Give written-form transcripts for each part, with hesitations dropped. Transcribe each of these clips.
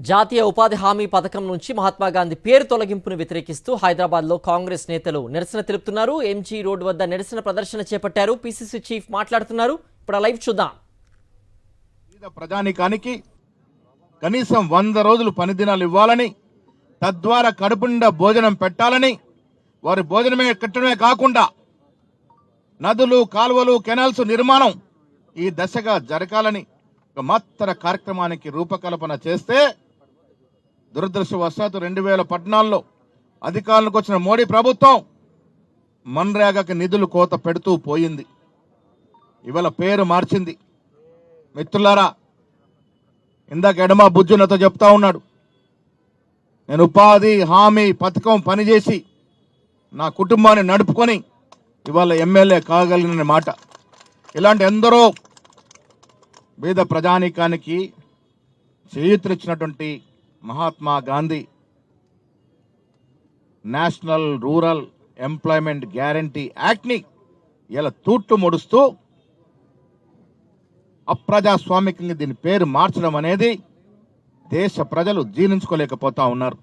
జాతీయ ఉపాధి హామీ పథకం నుంచి మహాత్మా గాంధీ పేరు తొలగింపును వ్యతిరేకిస్తూ హైదరాబాద్లో కాంగ్రెస్ నేతలు నిరసన తెలుపుతున్నారు. ఎంజీ రోడ్ వద్ద నిరసన ప్రదర్శన చేపట్టారు. పీసీసీ చీఫ్ మాట్లాడుతున్నారు. ఇప్పుడు లైవ్ చూద్దాం. ప్రజానికానికి కనీసం 100 రోజులు పని దినాలు ఇవ్వాలని, తద్వారా కడుపు నిండా భోజనం పెట్టాలని, వారి భోజనమే కట్టడమే కాకుండా నదులు, కాలువలు, కెనాల్స్ నిర్మాణం ఈ దశగా జరగాలని ఒక మహత్తర కార్యక్రమానికి రూపకల్పన చేస్తే దురదృష్టవశాత్తు 2014లో అధికారంలోకి వచ్చిన మోడీ ప్రభుత్వం మన్రేగాకి నిధులు కోత పెడుతూ పోయింది. ఇవాళ పేరు మార్చింది. మిత్రులారా, ఇందాక ఎడమ బుజ్జునతో చెప్తా ఉన్నాడు, నేను ఉపాధి హామీ పథకం పనిచేసి నా కుటుంబాన్ని నడుపుకొని ఇవాళ ఎమ్మెల్యే కాగలిగిన మాట. ఇలాంటి ఎందరో పేద ప్రజానీకానికి చేయూతనిచ్చినటువంటి Mahatma Gandhi national rural employment guarantee యాక్ట్ని ఇలా తూట్లు ముడుస్తూ అప్రజాస్వామికంగా దీని పేరు మార్చడం అనేది దేశ ప్రజలు జీర్ణించుకోలేకపోతా ఉన్నారు.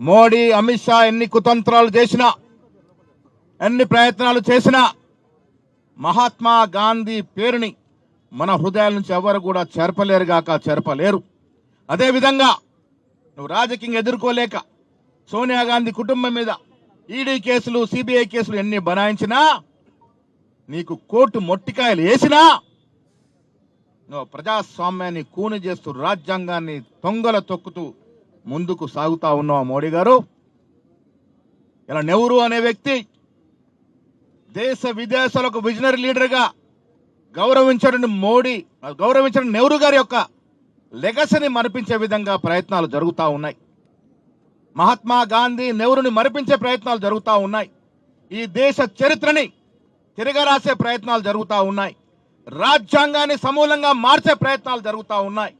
మోడీ, అమిత్ షా ఎన్ని కుతంత్రాలు చేసినా, ఎన్ని ప్రయత్నాలు చేసినా మహాత్మా గాంధీ పేరుని మన హృదయాల నుంచి ఎవరు కూడా చెరపలేరు. అదేవిధంగా నువ్వు రాజకీయంగా ఎదుర్కోలేక సోనియా గాంధీ కుటుంబం మీద ఈడీ కేసులు, సిబిఐ కేసులు ఎన్ని బనాయించినా, నీకు కోర్టు మొట్టికాయలు వేసినా, నువ్వు ప్రజాస్వామ్యాన్ని కూని చేస్తూ రాజ్యాంగాన్ని తొంగల తొక్కుతూ ముందుకు సాగుతా ఉన్నావు మోడీ గారు. ఇలా నెహ్రూ అనే వ్యక్తి దేశ విదేశాలకు విజనరీ లీడర్గా గౌరవించడం నెహ్రూ గారి యొక్క లెగసీని మరిపించే విధంగా ప్రయత్నాలు జరుగుతూ ఉన్నాయి. మహాత్మా గాంధీ, నెహ్రూని మరిపించే ప్రయత్నాలు జరుగుతూ ఉన్నాయి. ఈ దేశ చరిత్రని తిరగరాసే ప్రయత్నాలు జరుగుతూ ఉన్నాయి. రాజ్యాంగాన్ని సమూలంగా మార్చే ప్రయత్నాలు జరుగుతూ ఉన్నాయి.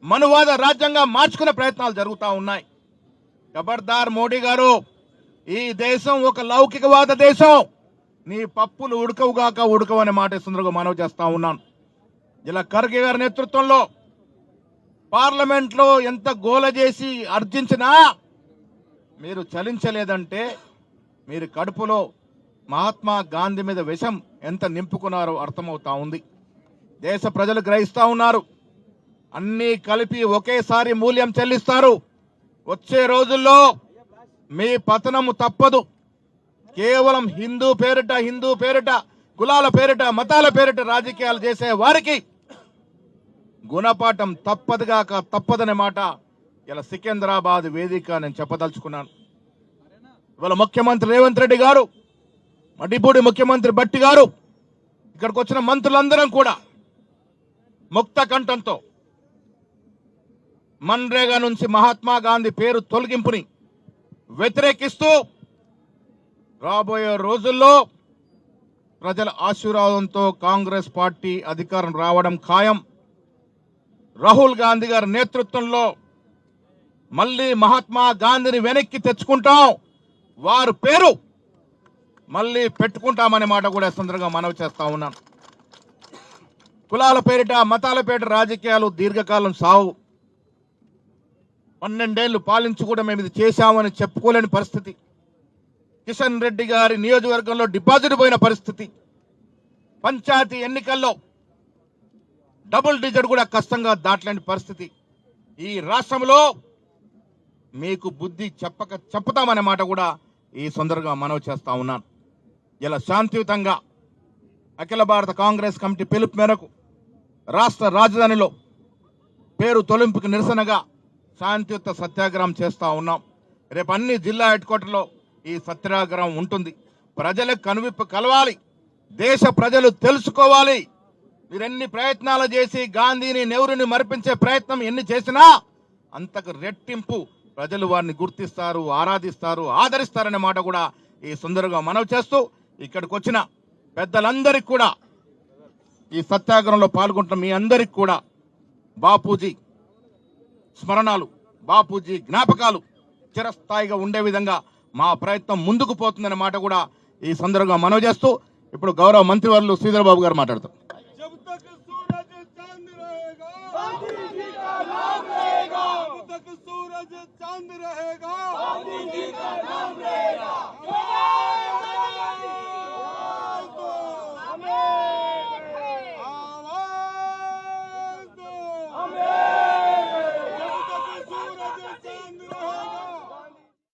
మనువాద రాజ్యాంగా మార్చుకునే ప్రయత్నాలు జరుగుతూ ఉన్నాయి. ఖబర్దార్ మోడీ గారు, ఈ దేశం ఒక లౌకికవాద దేశం. నీ పప్పులు ఉడకవనే మాట సుందరంగా మనవి చేస్తా ఉన్నాను. ఇలా ఖర్గే గారి నేతృత్వంలో పార్లమెంట్లో ఎంత గోల చేసి అర్జించినా మీరు చలించలేదంటే మీరు కడుపులో మహాత్మా గాంధీ మీద విషం ఎంత నింపుకున్నారో అర్థమవుతా ఉంది. దేశ ప్రజలు గ్రహిస్తా ఉన్నారు. అన్నీ కలిపి ఒకేసారి మూల్యం చెల్లిస్తారు. వచ్చే రోజుల్లో మీ పతనము తప్పదు. కేవలం హిందూ పేరిట కులాల పేరిట, మతాల పేరిట రాజకీయాలు చేసే వారికి గుణపాఠం తప్పదనే మాట ఇలా సికింద్రాబాద్ వేదిక నేను చెప్పదలుచుకున్నాను. ఇవాళ ముఖ్యమంత్రి రేవంత్ రెడ్డి గారు, డిప్యూటీ ముఖ్యమంత్రి భట్టి గారు, ఇక్కడికి వచ్చిన మంత్రులందరం కూడా ముక్త కంఠంతో మన్రేగా నుంచి మహాత్మా గాంధీ పేరు తొలగింపుని వ్యతిరేకిస్తూ రాబోయే రోజుల్లో ప్రజల ఆశీర్వాదంతో కాంగ్రెస్ పార్టీ అధికారం రావడం ఖాయం. రాహుల్ గాంధీ గారి నేతృత్వంలో మళ్ళీ మహాత్మా గాంధీని వెనక్కి తెచ్చుకుంటాం, వారి పేరు మళ్ళీ పెట్టుకుంటామనే మాట కూడా సందర్భంగా మనవి చేస్తా ఉన్నాను. కులాల పేరిట, మతాల పేరిట రాజకీయాలు దీర్ఘకాలం సాగు. 12 ఏళ్లు పాలించి కూడా మేము ఇది చేశామని చెప్పుకోలేని పరిస్థితి. కిషన్ రెడ్డి గారి నియోజకవర్గంలో డిపాజిట్ పోయిన పరిస్థితి. పంచాయతీ ఎన్నికల్లో డబుల్ డిజిట్ కూడా కష్టంగా దాటలేని పరిస్థితి. ఈ రాష్ట్రంలో మీకు బుద్ధి చెప్పుతామనే మాట కూడా ఈ సందర్భంగా మనవి చేస్తా ఉన్నాను. ఇలా శాంతియుతంగా అఖిల భారత కాంగ్రెస్ కమిటీ పిలుపు మేరకు రాష్ట్ర రాజధానిలో పేరు తొలగింపుకు నిరసనగా శాంతియుత సత్యాగ్రహం చేస్తా ఉన్నాం. రేపు అన్ని జిల్లా హెడ్ క్వార్టర్లో ఈ సత్యాగ్రహం ఉంటుంది. ప్రజలకు కనువిప్పు కలవాలి, దేశ ప్రజలు తెలుసుకోవాలి. మీరెన్ని ప్రయత్నాలు చేసి గాంధీని, నెహ్రూని మరిపించే ప్రయత్నం ఎన్ని చేసినా అంతకు రెట్టింపు ప్రజలు వారిని గుర్తిస్తారు, ఆరాధిస్తారు, ఆదరిస్తారనే మాట కూడా ఈ సుందరంగా మనవి చేస్తూ, ఇక్కడికి వచ్చిన పెద్దలందరికీ కూడా, ఈ సత్యాగ్రహంలో పాల్గొంటున్న మీ అందరికి కూడా బాపూజీ స్మరణాలు, బాపూజీ జ్ఞాపకాలు చిరస్థాయిగా ఉండే విధంగా మా ప్రయత్నం ముందుకు పోతుందనే మాట కూడా ఈ సందర్భంగా మనవి చేస్తూ, ఇప్పుడు గౌరవ మంత్రివర్యులు శ్రీధర్ బాబు గారు మాట్లాడతారు.